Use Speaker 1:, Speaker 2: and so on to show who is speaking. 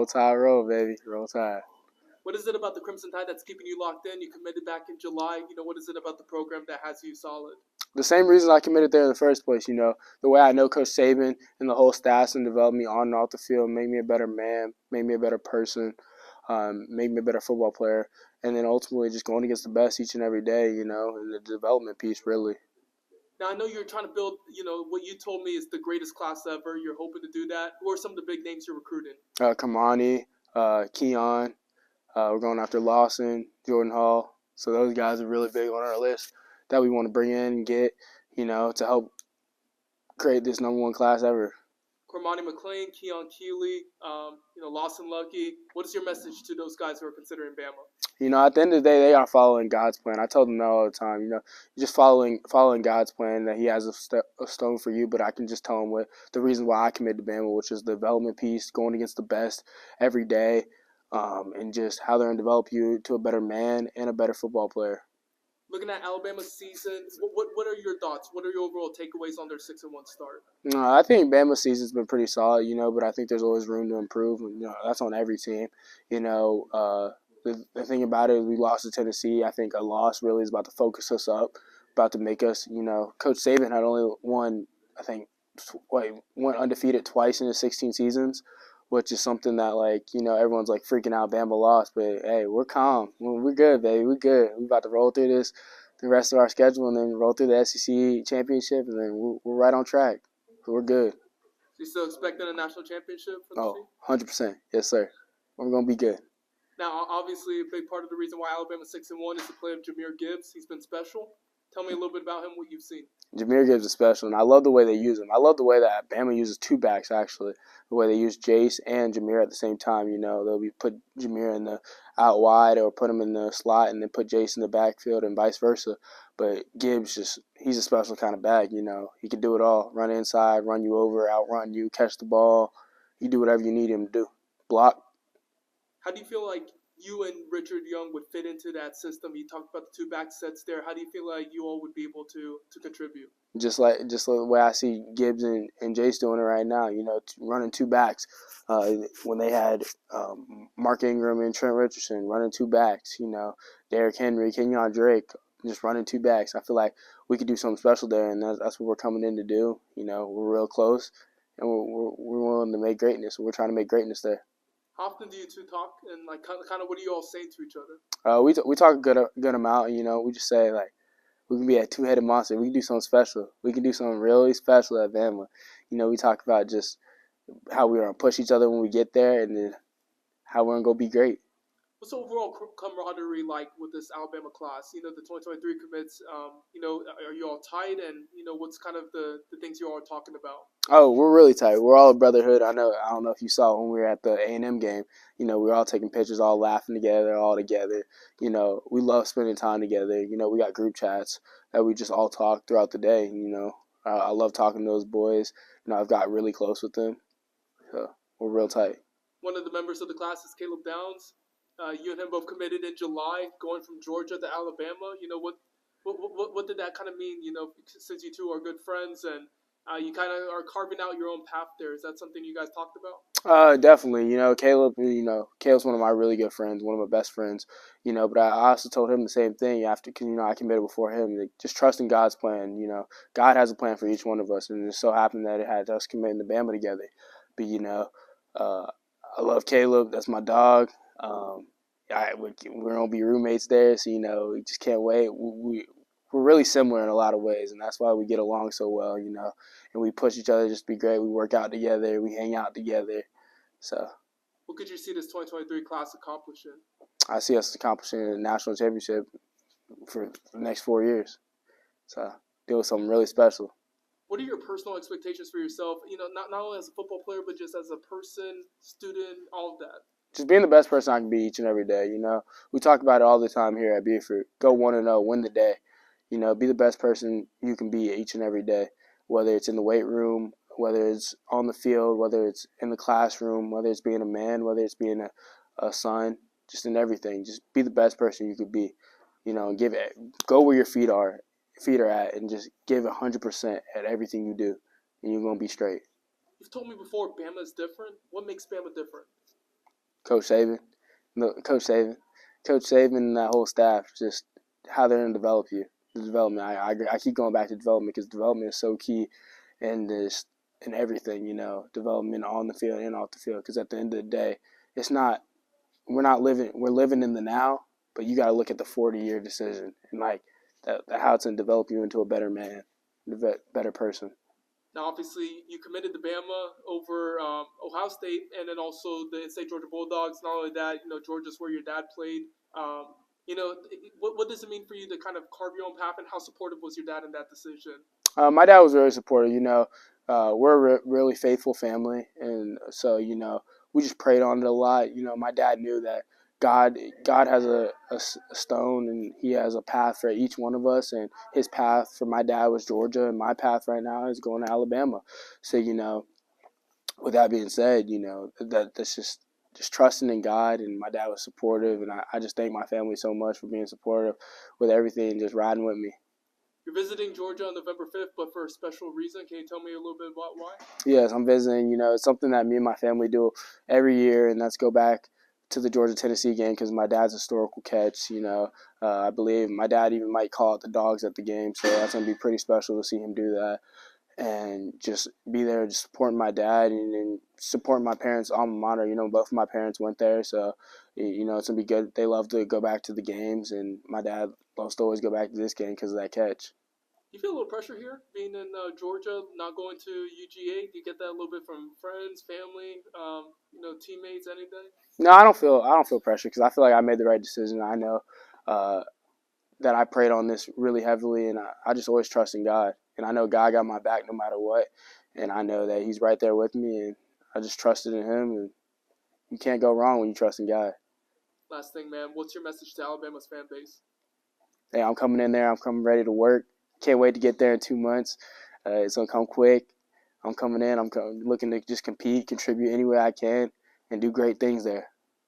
Speaker 1: Roll Tide, roll, baby. Roll Tide.
Speaker 2: What is it about the Crimson Tide that's keeping you locked in? You committed back in July. What is it about the program that has you solid?
Speaker 1: The same reason I committed there in the first place, the way I know Coach Saban and the whole staff and developed me on and off the field, made me a better man, made me a better person, made me a better football player, and then ultimately just going against the best each and every day, and the development piece really.
Speaker 2: Now, I know you're trying to build, what you told me is the greatest class ever. You're hoping to do that. Who are some of the big names you're recruiting?
Speaker 1: Kamani, Keon, we're going after Lawson, Jordan Hall. So those guys are really big on our list that we want to bring in and get, to help create this number one class ever.
Speaker 2: Cormani McLean, Keon Keeley, Lawson Lucky. What is your message to those guys who are considering Bama?
Speaker 1: At the end of the day, they are following God's plan. I told them that all the time. Just following God's plan, that He has a stone for you. But I can just tell them what the reason why I committed to Bama, which is the development piece, going against the best every day, and just how they're going to develop you to a better man and a better football player.
Speaker 2: Looking at Alabama's season, what are your thoughts? What are your overall takeaways on their 6-1 start?
Speaker 1: I think Bama's season's been pretty solid, but I think there's always room to improve. That's on every team. The thing about it is we lost to Tennessee. I think a loss really is about to focus us up, about to make us, Coach Saban had only won, I think, went undefeated twice in his 16 seasons, which is something that, everyone's, freaking out Bama lost. But, hey, we're calm. We're good, baby. We're good. We're about to roll through the rest of our schedule and then roll through the SEC championship, and then we're right on track. So we're good.
Speaker 2: You still expecting a national championship for the team?
Speaker 1: 100%. Yes, sir. We're going to be good.
Speaker 2: Now, obviously, a big part of the reason why Alabama's 6-1 is the play of Jahmyr Gibbs. He's been special. Tell me a little bit about him, what you've seen.
Speaker 1: Jahmyr Gibbs is special, and I love the way they use him. I love the way that Bama uses two backs, actually. The way they use Jace and Jahmyr at the same time. They'll put Jahmyr in the out wide or put him in the slot and then put Jace in the backfield and vice versa. But Gibbs, he's a special kind of back. He can do it all. Run inside, run you over, outrun you, catch the ball. He do whatever you need him to do. Block.
Speaker 2: How do you feel like you and Richard Young would fit into that system? You talked about the two back sets there. How do you feel like you all would be able to contribute? Just
Speaker 1: like the way I see Gibbs and Jace doing it right now, running two backs. When they had Mark Ingram and Trent Richardson running two backs, Derrick Henry, Kenyon Drake, just running two backs. I feel like we could do something special there, and that's what we're coming in to do. We're real close, and we're willing to make greatness. We're trying to make greatness there.
Speaker 2: How often do you two talk, and kind of what are you all saying to each other?
Speaker 1: We talk a good amount. We just say we can be a two-headed monster. We can do something special. We can do something really special at Bama. We talk about just how we're gonna push each other when we get there, and then how we're gonna go be great.
Speaker 2: What's the overall camaraderie like with this Alabama class? The 2023 commits. Are you all tight? And what's kind of the things you all are talking about?
Speaker 1: Oh, we're really tight. We're all a brotherhood. I don't know if you saw when we were at the A&M game. We were all taking pictures, all laughing together, all together. We love spending time together. We got group chats that we just all talk throughout the day. I love talking to those boys. I've got really close with them. So we're real tight.
Speaker 2: One of the members of the class is Caleb Downs. You and him both committed in July, going from Georgia to Alabama. What did that kind of mean? Since you two are good friends and you kind of are carving out your own path there. Is that something you guys talked about?
Speaker 1: Definitely. Caleb. Caleb's one of my really good friends, one of my best friends. But I also told him the same thing after, because I committed before him. Just trusting God's plan. God has a plan for each one of us, and it so happened that it had us committing to Bama together. But I love Caleb. That's my dog. We're gonna be roommates there, so we just can't wait. We're really similar in a lot of ways, and that's why we get along so well, and we push each other just to be great. We work out together, we hang out together. So,
Speaker 2: what could you see this 2023 class accomplishing?
Speaker 1: I see us accomplishing a national championship for the next 4 years. So, doing something really special.
Speaker 2: What are your personal expectations for yourself? Not only as a football player, but just as a person, student, all of that.
Speaker 1: Just being the best person I can be each and every day. We talk about it all the time here at Beaufort. Go 1-0, win the day. Be the best person you can be each and every day, whether it's in the weight room, whether it's on the field, whether it's in the classroom, whether it's being a man, whether it's being a son, just in everything. Just be the best person you could be, and go where your feet are at, and just give 100% at everything you do, and you're going to be straight.
Speaker 2: You've told me before Bama is different. What makes Bama different?
Speaker 1: Coach Saban, no, Coach Saban, and that whole staff, just how they're going to develop you. The development. I keep going back to development because development is so key in this in everything. Development on the field and off the field. Because at the end of the day, it's not we're living in the now, but you got to look at the 40-year decision and like how it's going to develop you into a better man, a better person.
Speaker 2: Now, obviously, you committed to Bama over Ohio State, and then also the in-state Georgia Bulldogs. Not only that, Georgia's where your dad played. What does it mean for you to kind of carve your own path, and how supportive was your dad in that decision?
Speaker 1: My dad was very supportive. We're a really faithful family, and so we just prayed on it a lot. My dad knew that God has a stone, and He has a path for each one of us. And His path for my dad was Georgia, and my path right now is going to Alabama. So with that being said, that's just trusting in God, and my dad was supportive, and I just thank my family so much for being supportive with everything and just riding with me.
Speaker 2: You're visiting Georgia on November 5th, but for a special reason. Can you tell me a little bit about why?
Speaker 1: Yes, I'm visiting. It's something that me and my family do every year, and that's go back to the Georgia-Tennessee game because my dad's historical catch. I believe my dad even might call out the dogs at the game, so that's going to be pretty special to see him do that. And just be there, just supporting my dad and supporting my parents' alma mater. Both of my parents went there, so it's gonna be good. They love to go back to the games, and my dad loves to always go back to this game because of that catch.
Speaker 2: You feel a little pressure here, being in Georgia, not going to UGA. Do you get that a little bit from friends, family, teammates, anything?
Speaker 1: No, I don't feel pressure because I feel like I made the right decision. I know that I prayed on this really heavily, and I just always trust in God. And I know God got my back no matter what, and I know that He's right there with me, and I just trusted in Him, and you can't go wrong when you trust in God.
Speaker 2: Last thing, man, what's your message to Alabama's fan base?
Speaker 1: Hey, I'm coming in there. I'm coming ready to work. Can't wait to get there in 2 months. It's going to come quick. I'm coming in. I'm looking to just compete, contribute any way I can, and do great things there.